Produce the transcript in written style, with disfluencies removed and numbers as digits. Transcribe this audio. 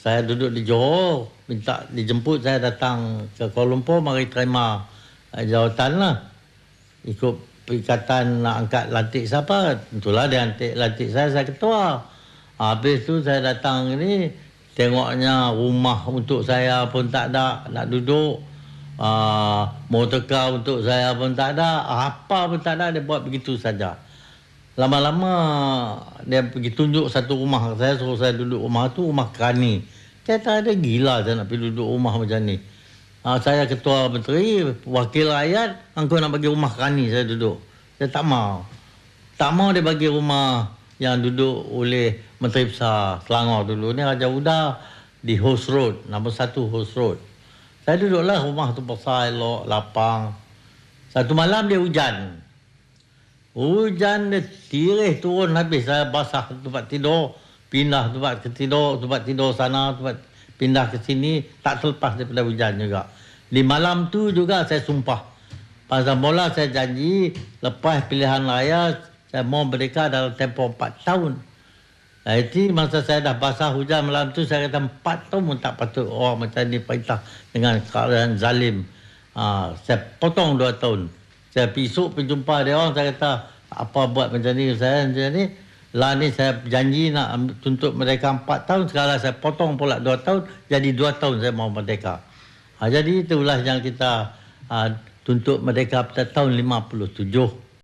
Saya duduk di Johor, minta dijemput, saya datang ke Kuala Lumpur, mari terima jawatan lah. Ikut perikatan nak angkat lantik siapa, tentulah dia lantik saya ketua. Habis tu saya datang ni, tengoknya rumah untuk saya pun tak ada, nak duduk. Motorcar untuk saya pun tak ada, apa pun tak ada, dia buat begitu saja. Lama-lama dia pergi tunjuk satu rumah saya, suruh saya duduk rumah tu, rumah kerani. Saya tak ada, gila saya nak pergi duduk rumah macam ni. Saya ketua menteri, wakil rakyat, engkau nak bagi rumah kerani saya duduk. Saya tak mau. Tak mau dia bagi rumah yang duduk oleh Menteri Besar Selangor dulu ni, Raja Uda, di Hos Road, nombor 1 Hos Road. Saya duduklah rumah tu besar, elok, lapang. Satu malam dia hujan. Hujan dia tirih turun habis. Saya basah tempat tidur, pindah tempat tidur sana, pindah ke sini, tak terlepas daripada hujan juga. Di malam tu juga saya sumpah. Pasal mula saya janji lepas pilihan raya saya mau merdeka dalam tempoh 4 tahun. Itu masa saya dah basah hujan malam tu, saya kata 4 tahun pun tak patut orang macam ni perintah dengan keadaan zalim. Saya potong 2 tahun. Saya pergi jumpa dia orang, saya kata, apa buat macam ni saya macam ni. Lah ni saya janji nak tuntut merdeka 4 tahun, sekarang saya potong pula 2 tahun, jadi 2 tahun saya mau merdeka. Jadi itulah yang kita tuntut merdeka pada tahun 57.